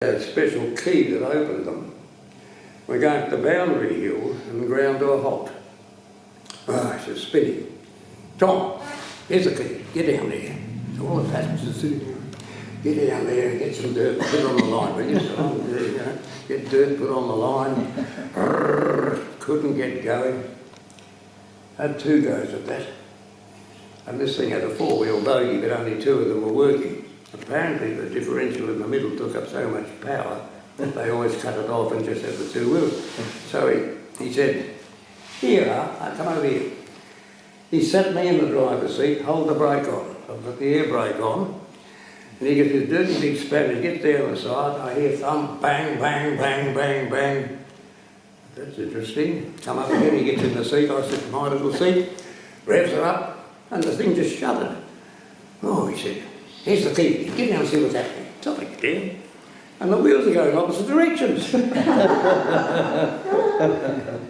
A special key that opened them. We're going up the boundary hill and ground to a halt. Oh, it's just spinning. Tom, here's the key. Get down there. So all the passengers are sitting there. Get down there and get some dirt, put it on the line, will you? So, there you go. Get dirt, put on the line. Couldn't get going. Had 2 goes at that. And this thing had a 4-wheel bogie, but only 2 of them were working. Apparently the differential in the middle took up so much power that they always cut it off and just had the 2 wheels. So he said, here, come over here. He sat me in the driver's seat, hold the brake on. I've got the air brake on. And he gets his dirty big spanner, he gets down the side, I hear thump, bang, bang, bang, bang, bang. That's interesting. Come up again, he gets in the seat, I sit in my little seat, revs her up, and the thing just shuddered. Oh, he said, here's the key, get down and see what's happening. So I get down, and the wheels are going opposite directions.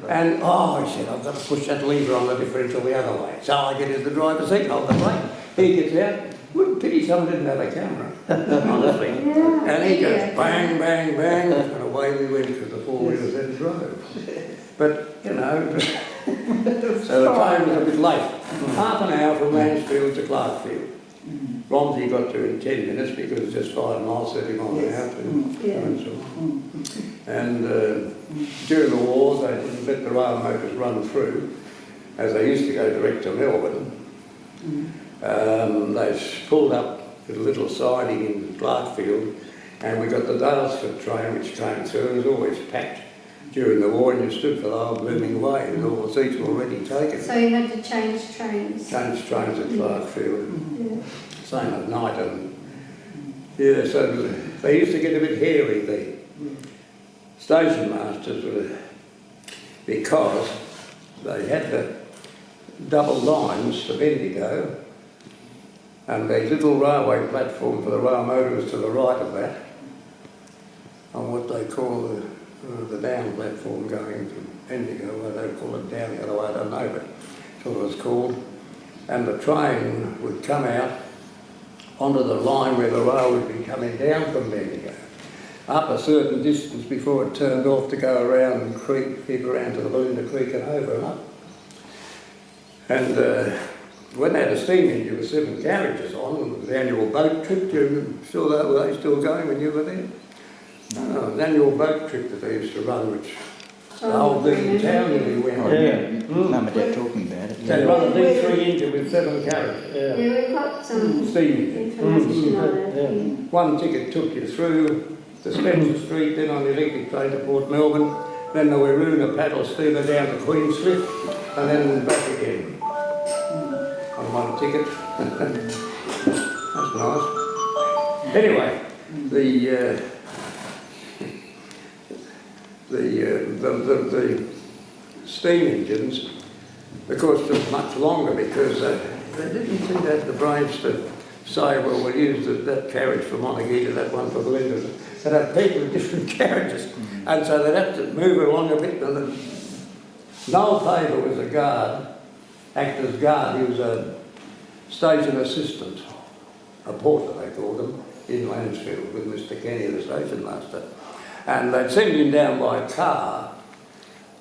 And, oh, he said, I've got to push that lever on the differential the other way. So I get in the driver's seat, hold the brake, he gets out. Wouldn't pity someone didn't have a camera, honestly. And he goes bang, bang, bang, and away we went because the 4 wheels then drove. But, you know, so the train was a bit late. Half an hour from Mansfield to Clarkfield. Romsey got to in 10 minutes because it's just 5 miles, 30 miles an hour. And during the war, they didn't let the rail motors run through, as they used to go direct to Melbourne. They pulled up to the little siding in Clarkfield, and we got the Dalesford train which came through. It was always packed during the war, and you stood for the whole blooming way, and all the seats were already taken. So you had to change trains? Change trains at Clarkfield. Same at night. And yeah, so they used to get a bit hairy, the station masters were, because they had the double lines to Bendigo, and the little railway platform for the rail motor was to the right of that, on what they call the down platform going to Bendigo, where they call it down the other way, I don't know, but that's what it was called. And the train would come out onto the line where the rail would be coming down from Bendigo, up a certain distance before it turned off to go around and keep around to the Belinda Creek and over and up. And when they had a steam engine with 7 carriages on, the annual boat trip, were they still going when you were there? No, an annual boat trip that they used to run, which the whole Dean town nearly went on. Remember Dad talking about it. They run a D3 engine with 7 carriages. Yeah, we've got some steam information on it. One ticket took you through to Spencer Street, then on the electric train to Port Melbourne, then the Waroona paddle steamer down to Queenscliff, and then back again. On one ticket. That's nice. Anyway, the steam engines, of course, took much longer because they didn't seem to have the brains to say, well, we'll use that carriage for Montague to that one for Belinda. They'd have people in different carriages, and so they'd have to move along a bit. And Noel Paver was a guard, actor's guard. He was a station assistant, a porter they called him, in Lansfield with Mr. Kenny, the station master. And they'd send him down by car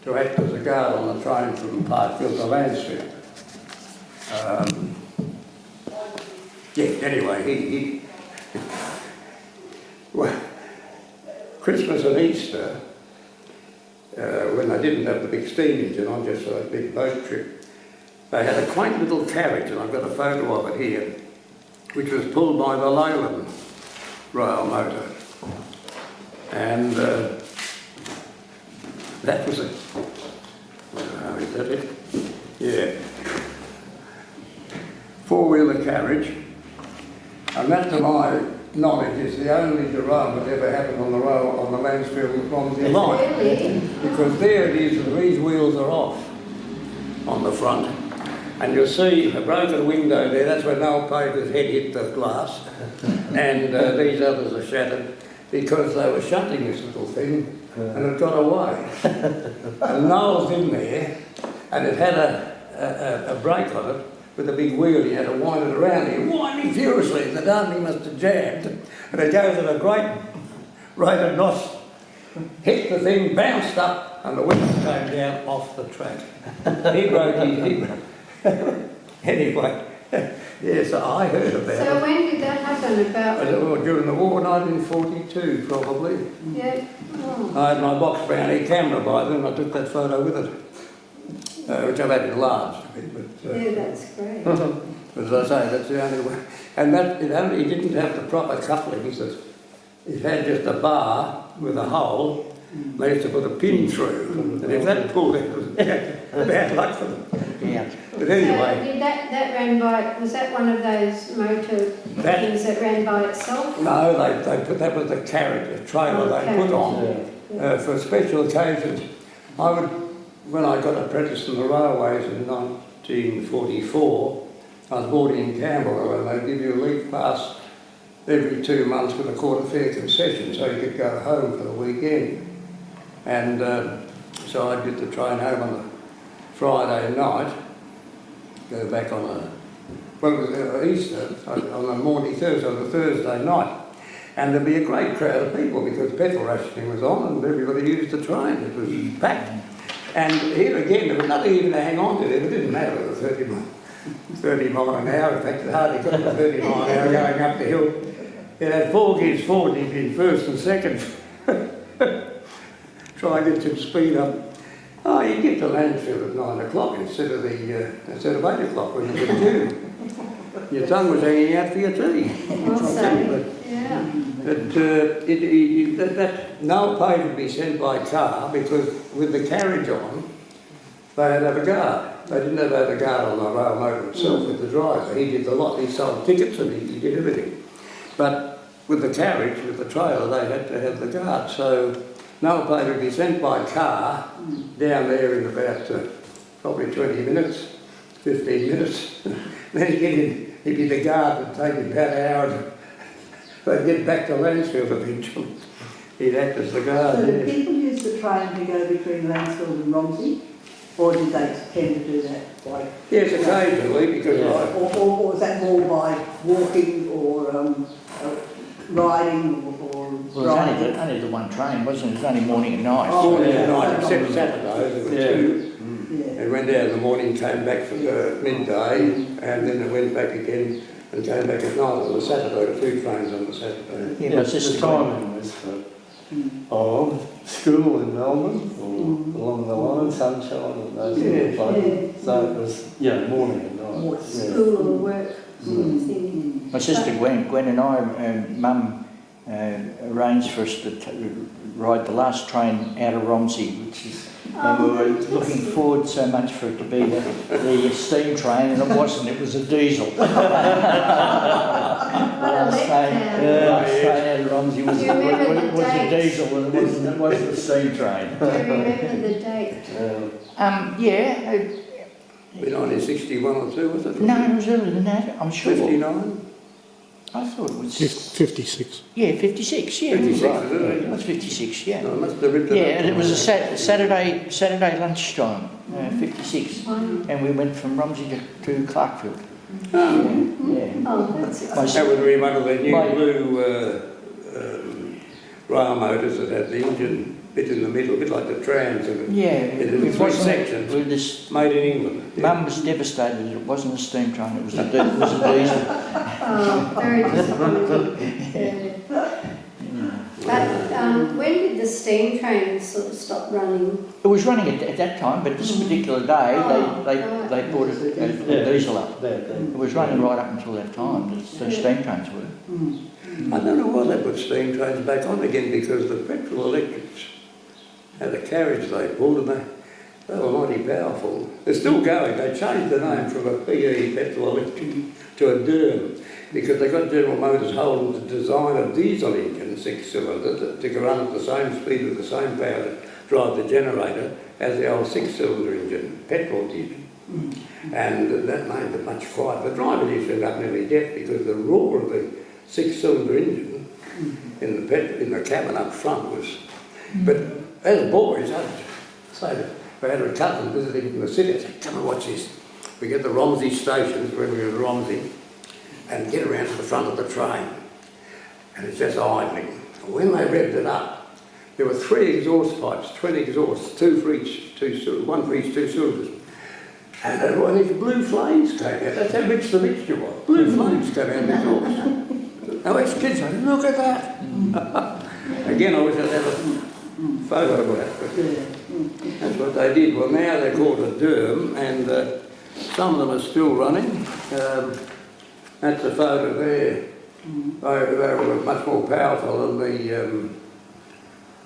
to act as a guard on the train from Parkfield to Lansfield. Anyway, he well, Christmas and Easter, when they didn't have the big steam engine on, just for that big boat trip, they had a quaint little carriage, and I've got a photo of it here, which was pulled by the Leyland rail motor. And that was it. Is that it? Yeah. 4-wheeler carriage. And that, to my knowledge, is the only derailment that ever happened on the rail on the Lansfield-Romsey line. Really? Because there it is, and these wheels are off on the front. And you'll see a broken window there, that's where Noel Paver's head hit the glass. And these others are shattered because they were shunting this little thing and it got away. And Noel's in there, and it had a brake on it with a big wheel. He had to wind it around. He winding furiously, and the darn thing must have jammed. And it goes at a great rate of NOS, hit the thing, bounced up, and the wheels came down off the track. He broke his... Anyway, yes, I heard about So it. when did that happen about? During the war, 1942 probably. Yeah. Oh. I had my box brownie camera by then, I took that photo with it. Which I've had enlarged a bit, but... Yeah, that's great. But as I say, that's the only way. And that, it didn't have the proper couplings. It had just a bar with a hole. They used to put a pin through. And if that pulled it, it was bad luck for them. Yeah. But anyway... So did that ran by, was that one of those motor things that ran by itself? No, they put that with the carriage, the trailer they put on for special occasions. When I got apprenticed in the railways in 1944, I was boarding in Campbell, and they give you a leave pass every 2 months with a quarter fare concession, so you could go home for the weekend. And so I'd get the train home on a Friday night, go back on Easter, on the morning Thursday, on the Thursday night. And there'd be a great crowd of people because petrol rationing was on and everybody used the train. It was packed. And here again, there was nothing even to hang on to there. It didn't matter whether 30 mile an hour. In fact, it hardly got to 30 mile an hour going up the hill. It had 4 gears forward in first and second. Try and get some speed up. Oh, you get to Lansfield at 9 o'clock instead of 8 o'clock when you were due. Your tongue was hanging out for your tea. I'll say, yeah. But that no pay would be sent by car because with the carriage on, they'd have a guard. They didn't have a guard on the rail motor itself with the driver. He did the lot. He sold tickets and he did everything. But with the carriage, with the trailer, they had to have the guard. So no pay would be sent by car down there in about probably 20 minutes, 15 minutes. Then he'd be the guard would take him about an hour. They'd get back to Lansfield eventually. He'd act as the guard. So did people use the train to go between Lansfield and Romsey? Or did they tend to do that? Yes, occasionally, because or was that more by walking or riding or Well, it was only the one train, wasn't it? It was only morning and night. morning and night, except Saturdays, there were two. Yeah. It went down in the morning, came back for midday, and then it went back again and came back at night on the Saturday, 2 trains on the Saturday. Yeah, my sister the timing was for school in Melbourne, or along the line, sunshine and those sort of places. So it was, morning and night. More School or work sort of thing. My sister Gwen and I, Mum arranged for us to ride the last train out of Romsey, which is, and we were looking forward so much for it to be the steam train, and it wasn't. It was a diesel. The last train out of Romsey was a diesel, and it wasn't a steam train. Do you remember the date? Yeah. 1961 or 2, was it? No, it was earlier than that. I'm sure. 59? I thought it was 56. Yeah, 56. Yeah, 56, right. is it? It was 56. Yeah. No, I must have written Yeah, it up. and it was a Saturday lunchtime, 56, and we went from Romsey to Clarkfield. Yeah. Oh, that's it. That would be one of the new My- blue rail motors that had the engine bit in the middle, a bit like the trams. Yeah, It was 3 sections, with this. made in England. Mum was devastated that it wasn't a steam train; it was a diesel. Oh, very disappointing. But when did the steam trains sort of stop running? It was running at that time, but this particular day they brought a diesel up. It was running right up until that time. The steam trains were. I don't know why they put steam trains back on again, because the petrol electrics had a carriage they pulled and they were mighty powerful. They're still going. They changed the name from a PE petrol electric to a DERM because they got General Motors holding to design a diesel engine, 6-cylinder, to run at the same speed with the same power to drive the generator as the old 6-cylinder engine, petrol did. And that made it much quieter. The driver used to end up nearly deaf because the roar of the 6-cylinder engine in the cabin up front was... But as boys, I'd say that we had a cousin visiting from the city. I'd say, come and watch this. We get the ROMSEY stations when we were at Romsey and get around to the front of the train. And it's just idling, when they revved it up, there were 3 exhaust pipes, 20 exhausts, 2 for each, one for each 2 cylinders. And one of these blue flames came out. That's how rich the mixture was. Blue flames came out of the exhaust. Now, as kids, I said, look at that. Again, I wish I'd had a photo of that, but that's what they did. Well, now they're called a derm, and some of them are still running. That's a photo there. They were much more powerful than the,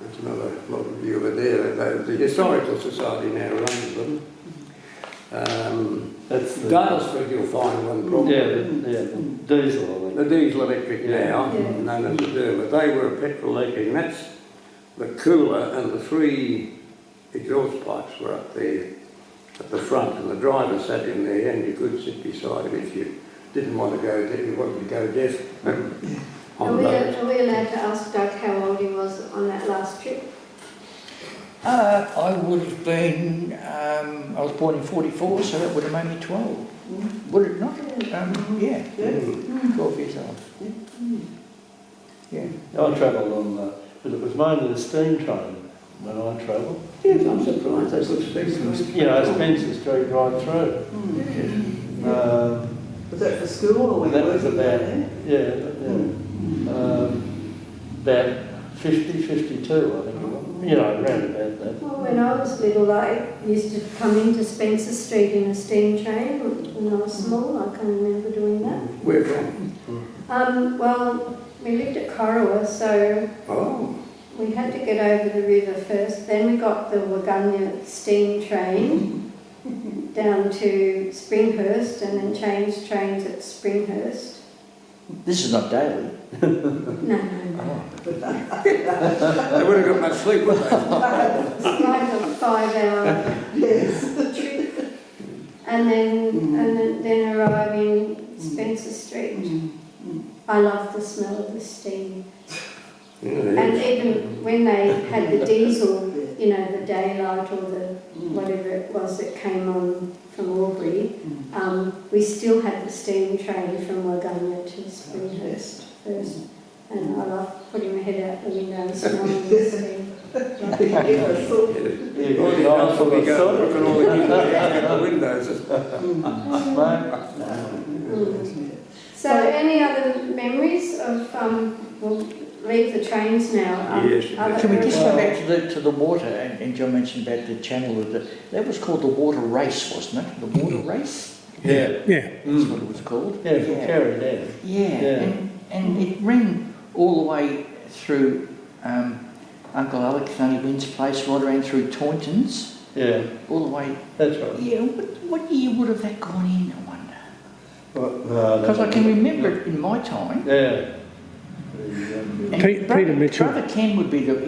that's another model view over there. The Historical Society now runs them. That's the Dalesford, you'll find one probably. the diesel, I think. The diesel electric now, known as the derm, but they were a petrol electric, and that's the cooler, and the 3 exhaust pipes were up there at the front, and the driver sat in there, and you could sit beside him if you didn't want to go deaf, you wanted to go deaf. Are we allowed to ask Doug how old he was on that last trip? I would have been, I was born in 44, so that would have made me 12. Would it not? Yeah, 12 years old. Yeah. I travelled on, but it was mainly the steam train when I travelled. Yes, I'm surprised they could speak. You know, Spencer Street right through. Was that for school or And that was about, about 50, 52, I think it was. You know, around about that. Well, when I was little, I used to come into Spencer Street in a steam train when I was small. I can remember doing that. Where from? Well, we lived at Corowa, so we had to get over the river first. Then we got the Waggunya steam train down to Springhurst, and then changed trains at Springhurst. This is not daily. No. They wouldn't have got much sleep, would they? It's like a 5-hour trip. And then arrive in Spencer Street. I love the smell of the steam. And even when they had the diesel, you know, the daylight or the whatever it was that came on from Albury, we still had the steam train from Waggunya to Springhurst first. And I love putting my head out the window and smelling the steam. Looking at all the kids out the windows. So any other memories of, we'll leave the trains now. Yes. Can we just go back to the water, and John mentioned about the channel, that was called the water race, wasn't it? The water race? Yeah. That's what it was called. Yeah, from Carry down. Yeah. And it ran all the way through Uncle Alex and Auntie Wynn's place, right around through Taunton's. Yeah. All the way. That's right. Yeah, what year would have that gone in, I wonder? Because I can remember it in my time. Yeah. Peter Mitchell. Brother Ken would be he would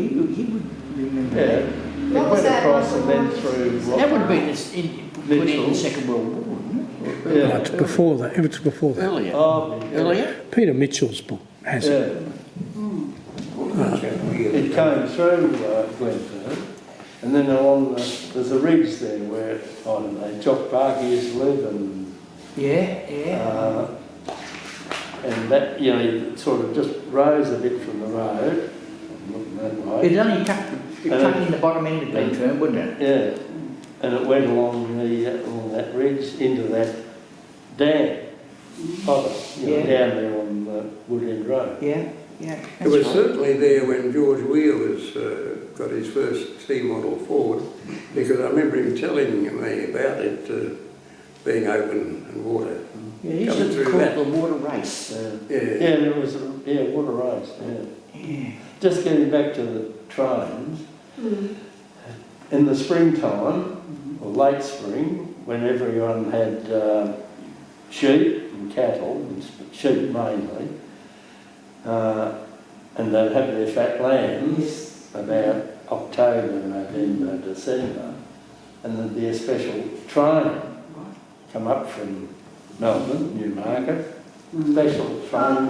remember that. It What was went that? across and then through. That would have been put in the Second World War, wouldn't it? Yeah. It's before that. It was before that. Earlier. Yeah. Earlier? Peter Mitchell's book has it. It came through Glenfern, and then along there's a ridge there where, I don't know, Jock Barker used to live, and and that, you know, it sort of just rose a bit from the road, looking that way. It'd only cut in the bottom end of Glenfern, wouldn't it? Yeah, and it went along that ridge into that dam, down there on Wood End Road. Yeah. It was certainly there when George Wheeler got his first steam model Ford, because I remember him telling me about it being open and water. Yeah, he coming used to through call it that. the water race. Yeah, there was water race. Yeah. Just getting back to the trains. In the springtime, or late spring, when everyone had sheep and cattle, and sheep mainly, and they'd have their fat lambs about October, November, December, and there'd be a special train come up from Melbourne, Newmarket, special train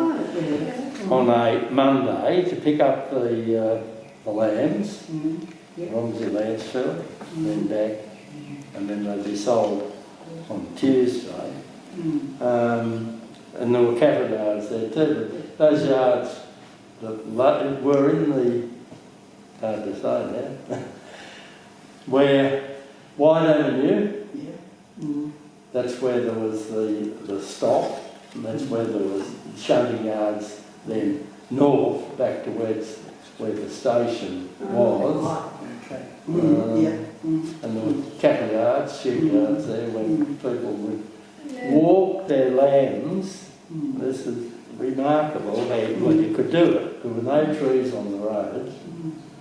on a Monday to pick up the lambs, ROMSEY Lancefield, then back, and then they'd be sold on Tuesday. And there were cattle yards there too, but those yards that were in the, hard to say now, where White Avenue, Yeah. that's where there was the stop, and that's where there was shunting yards, then north back to where the station was. Right, okay. Um, Yeah. And there were cattle yards, sheep yards there, when people would walk their lambs. This is remarkable what you could do it. There were no trees on the road,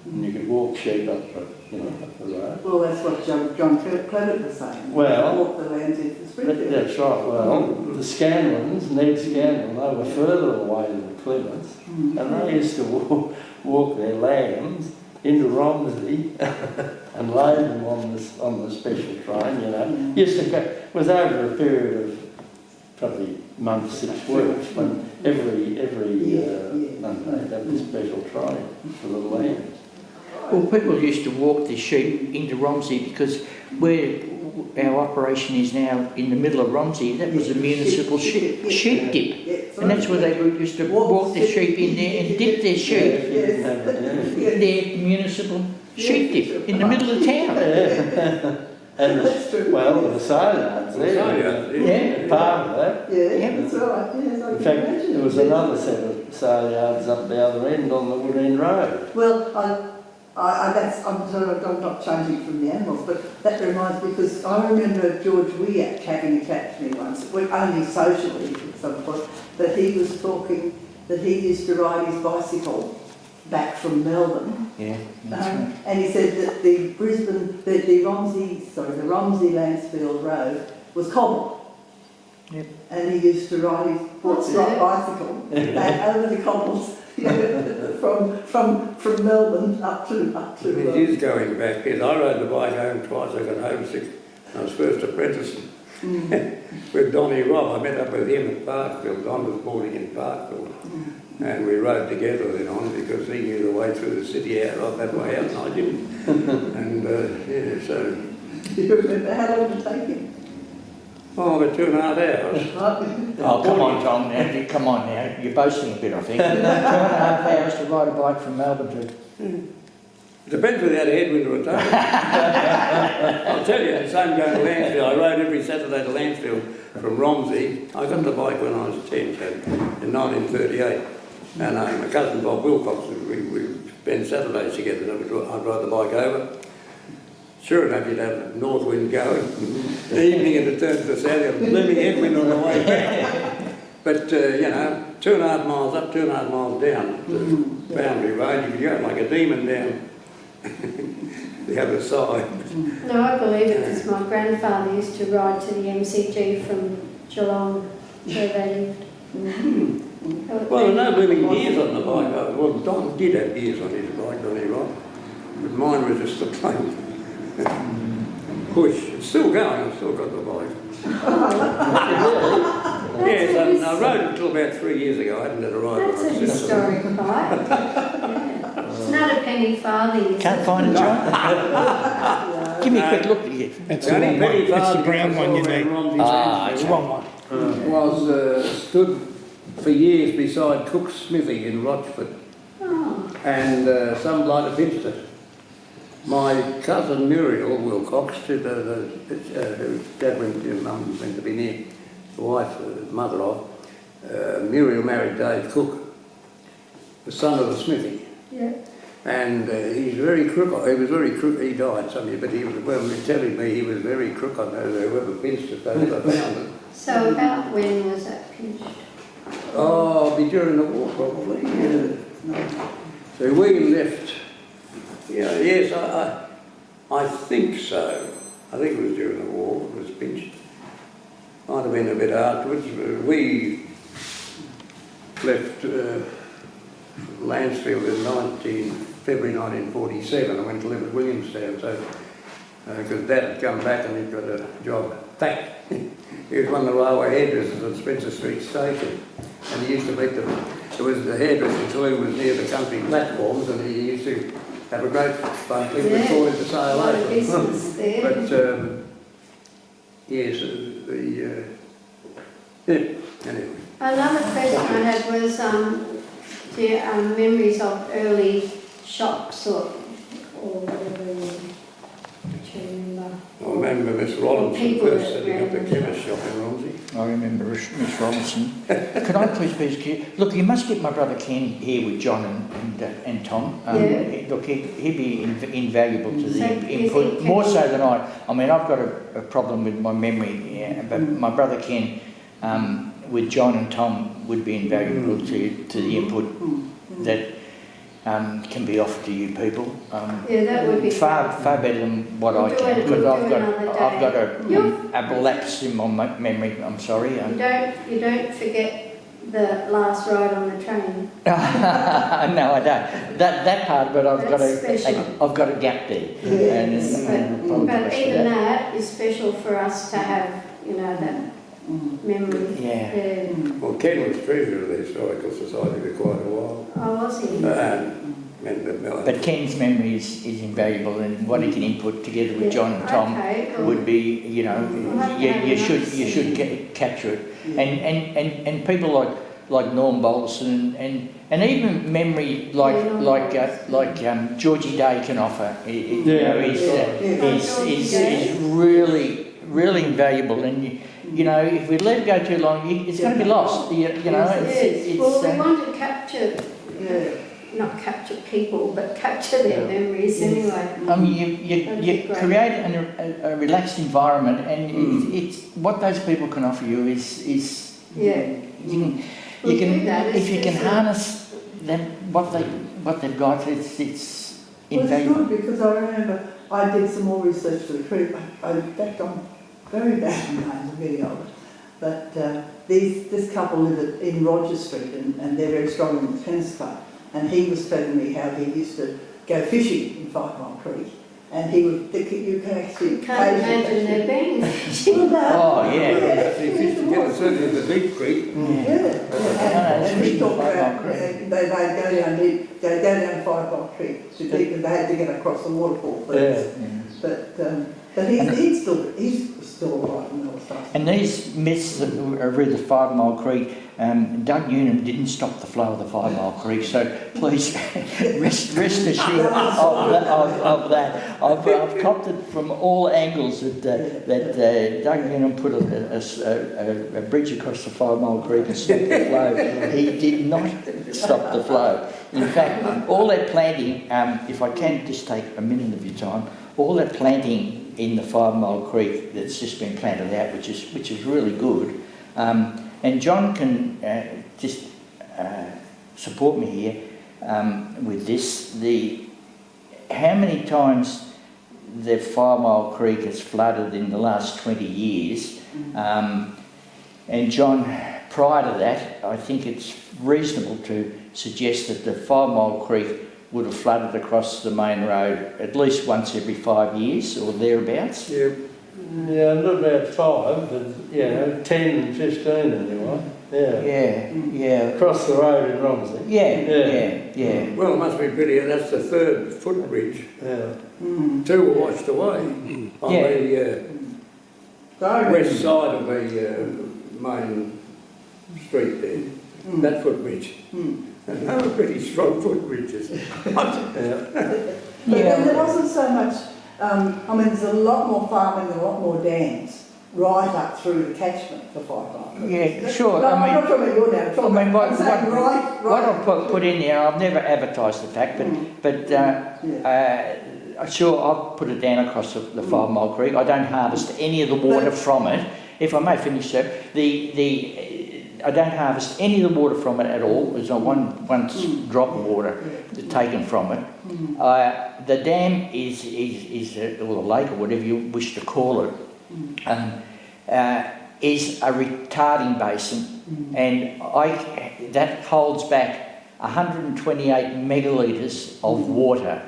and you could walk sheep up the road. Well, that's what John Clement was saying. Well, Walk the lands into Springfield. That's right. Well, the Scanlons, Ned Scanlon, they were further away than the Clements, and they used to walk their lambs into Romsey and load them on the special train. Used to go, it was over a period of probably month, 6 weeks, when every Monday they had this special train for the lambs. Well, people used to walk the sheep into Romsey because where our operation is now in the middle of Romsey, that was a municipal sheep dip. And that's where they used to walk the sheep in there and dip their sheep. Their municipal sheep dip in the middle of town. And well, the sale yards there. Yeah. Part of that. Yeah, that's right. Yes, I In can fact, imagine. there was another set of sale yards up the other end on the Wood End Road. Well, I'm not changing from the animals, but that reminds me, because I remember George Weack having a chat to me once, only socially at some point, that he was talking that he used to ride his bicycle back from Melbourne. Yeah, that's right. And he said that the Romsey Lansfield Road was cobbled. Yep. And he used to ride his bicycle back over the cobbles, from Melbourne up to. It is going back. Yes, I rode the bike home twice. I got homesick. I was first apprenticing with Donnie Robb. I met up with him at Parkville. Don was boarding in Parkville. And we rode together then on because he knew the way through the city out right that way out and I didn't. And so... Do you remember how long did it take him? Oh, about 2.5 hours. Oh, come on, Tom, now. Come on now. You're boasting a bit, I think. 2.5 hours to ride a bike from Melbourne to... Depends without a headwind or a tailwind. I'll tell you, the same going to Lansfield. I rode every Saturday to Lansfield from Romsey. I got the bike when I was 10, so in 1938. And my cousin Bob Wilcox, we spent Saturdays together. So I'd ride the bike over. Sure enough, you'd have a north wind going. The evening it turned to the south, you'd have a blooming headwind on the way back. But, 2.5 miles up, 2.5 miles down the boundary road, you could go like a demon down the other side. No, I believe it because my grandfather used to ride to the MCG from Geelong, where they lived. Well, there are no blooming gears on the bike. Well, Don did have gears on his bike, Donnie Robb. But mine was just a plain push. It's still going, I've still got the bike. Yes, I rode it until about 3 years ago. I hadn't had a ride. That's a historic bike. Yeah. It's not a penny farthing, is Can't it? find it, John? Give me a quick look at it. That's the wrong one. It's the brown one you need. It's the wrong one. Was stood for years beside Cook's Smithy in Rochford. Oh. And some bloke had pinched it. My cousin Muriel Wilcox, who dad mum went to be near, the wife, mother of, Muriel married Dave Cook, the son of the Smithy. Yeah. And he's very crook. He was very crook. He died somewhere, but he was, well, they're telling me he was very crook on whoever pinched it. They never found it. So about when was that pinched? Oh, it'll be during the war probably. Yeah. So we left. Yeah, yes, I think so. I think it was during the war. It was pinched. Might have been a bit afterwards. We left Lansfield in February 1947. I went to live at Williamstown, so because Dad had come back and he'd got a job back. He was one of the railway hairdressers at Spencer Street Station, and he used to meet them. There was the hairdressing saloon was near the country platforms, and he used to have a great fun thing with toys to sail over. Business there. But yes, anyway. Another question I had was memories of early shocks or whatever you remember? I remember Miss Robinson People first that setting up the ran the chemist shop in Romsey. I remember Miss Robinson. Can I please look, you must get my brother Ken here with John and Tom. Yeah. Look, he'd be invaluable to the So input, Ken- more so than I. I mean, I've got a problem with my memory, yeah, but my brother Ken with John and Tom would be invaluable to the input that can be offered to you people. Yeah, that would be far better than what I can, because I've got a lapse in my memory. I'm sorry. You don't forget the last ride on the train. No, I don't. That part, but I've That's got a gap there. Yeah. And But even that is special for us to have, that memory. Yeah. Well, Ken was treasurer of the Historical Society for quite a while. Oh, was he? But Ken's memory is invaluable, and what he can input together with John and Tom Okay, cool. would be, you should capture it. And people like Norm Bolson and even memory like Georgie Day can offer. Is really invaluable. And if we let it go too long, it's going to be lost. Well, we want to capture. Not capture people, but capture their memories anyway. I mean, you create a relaxed environment, and it's what those people can offer you is you can if you can harness them what they've got, it's invaluable. Well, it's good because I remember I did some more research for the crew. In fact, I'm very bad with names, I'm getting older. But this couple live in Roger Street, and they're very strong in the tennis club. And he was telling me how he used to go fishing in 5 Mile Creek, and he would think you can actually... Can't imagine there being fishing. Oh, yeah. Actually, fish together, certainly in the deep creek. And he talked about they'd go down 5 Mile Creek to deep, and they had to get across the waterfall first. But he's still alive and all stuff. And these myths that are with the 5 Mile Creek, Doug Unum didn't stop the flow of the 5 Mile Creek, so please rest assured of that. I've copped it from all angles that Doug Unum put a bridge across the 5 Mile Creek and stopped the flow. He did not stop the flow. In fact, all that planting, if I can just take a minute of your time, all that planting in the 5 Mile Creek that's just been planted out, which is really good. And John can just support me here with this. How many times the 5 Mile Creek has flooded in the last 20 years, and John, prior to that, I think it's reasonable to suggest that the 5 Mile Creek would have flooded across the main road at least once every 5 years or thereabouts. Yeah. Yeah, not about 5, but 10 and 15 anyway. Yeah. Across the road in Romsey. Yeah. Well, it must be pretty, and that's the 3rd footbridge. Yeah. 2 were washed away on the west side of the main street there. That footbridge. And they were pretty strong footbridges. But then there wasn't so much, there's a lot more farming and a lot more dams right up through the catchment for 5 Mile Creek. Yeah, sure. No, I'm not talking about your dam, I'm saying what I've put in there, I've never advertised the fact, but sure, I've put a dam across the 5 Mile Creek. I don't harvest any of the water from it. If I may finish, sir, I don't harvest any of the water from it at all. There's not one drop of water taken from it. The dam is or the lake or whatever you wish to call it, is a retarding basin, and that holds back 128 megalitres of water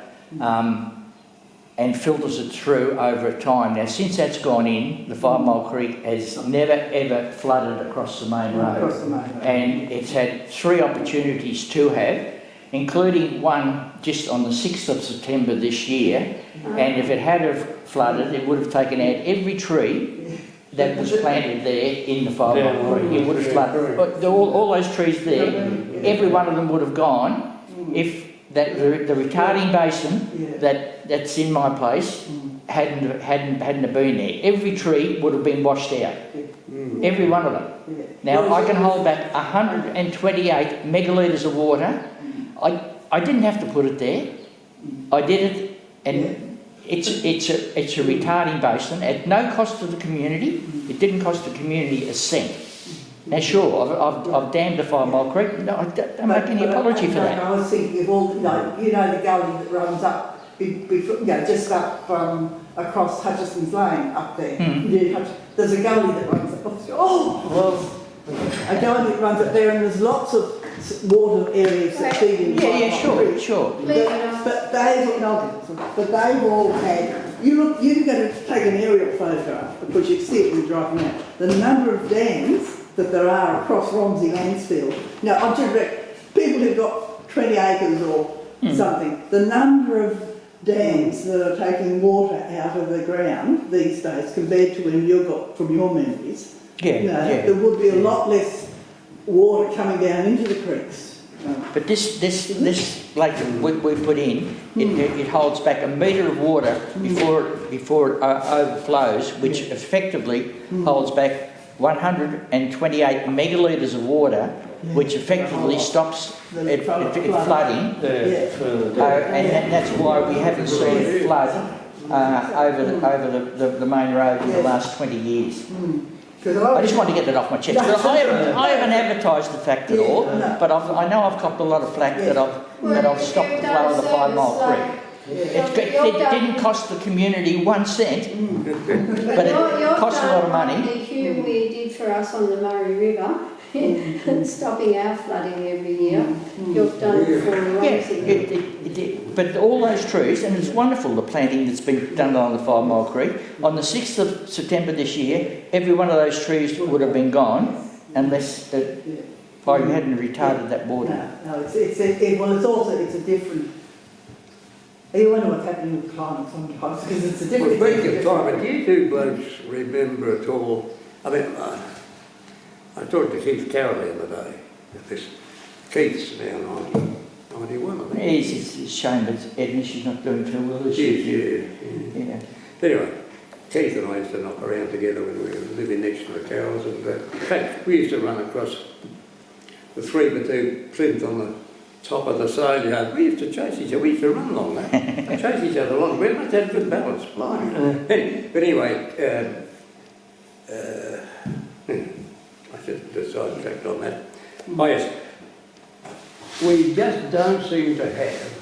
and filters it through over time. Now, since that's gone in, the 5 Mile Creek has never ever flooded across the main road, and it's had 3 opportunities to have, including one just on the 6th of September this year, and if it had have flooded, it would have taken out every tree that was planted there in the 5 mile creek, it would have flooded. But all those trees there, every one of them would have gone if the retarding basin that's in my place hadn't been there. Every tree would have been washed out. Every one of them. Now I can hold back 128 megalitres of water. I didn't have to put it there. I did it, and it's a retarding basin at no cost to the community. It didn't cost the community a cent. Now sure, I've dammed the 5 mile creek. No, I don't make any apology for that. I was thinking of all, the gully that runs up, just up from across Hutchison's Lane up there. There's a gully that runs up. A gully that runs up there, and there's lots of water areas that feed into Sure. But they've all had. You're going to take an aerial photograph because you can see it when you're driving out. The number of dams that there are across Romsey Landsfield. Now, I'm just people who've got 20 acres or something. The number of dams that are taking water out of the ground these days compared to when you got from your memories. There would be a lot less water coming down into the creeks. But this lake that we put in, it holds back a metre of water before it overflows, which effectively holds back 128 megalitres of water, which effectively stops it flooding. And that's why we haven't seen flood over the main road in the last 20 years. I just wanted to get that off my chest. I haven't advertised the fact at all, but I know I've copped a lot of flack that I've stopped the flow of the 5 mile creek. It didn't cost the community 1 cent, but it cost a lot of money. The we did for us on the Murray River, stopping our flooding every year. You've done it for Romsey. But all those trees, and it's wonderful the planting that's been done on the 5 mile creek. On the 6th of September this year, every one of those trees would have been gone unless I hadn't retarded that water. No, it's a different. You wonder what's happening with climate sometimes because it's a different. Well, speaking of climate, do you two blokes remember at all? I mean, I talked to Keith Carroll the other day. This Keith's now 91, I think. It's a shame that Edna, she's not doing too well this year. Yeah. Anyway, Keith and I used to knock around together when we were living next to the cows, and in fact, we used to run across the 3x2 plinth on the top of the sale yard. We used to chase each other. We used to run along that. Chase each other along. We must have good balance. Blimey. But anyway, I just sidetracked on that. Oh yes, we just don't seem to have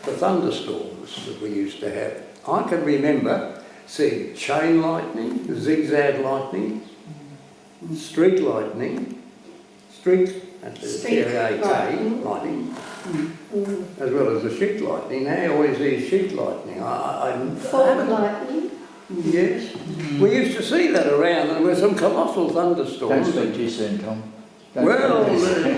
the thunderstorms that we used to have. I can remember seeing chain lightning, zigzag lightning, streak lightning, lightning, as well as the sheet lightning. Now always these sheet lightning. Fog lightning. Yes. We used to see that around, and there were some colossal thunderstorms. Don't speak too soon, Tom. Well,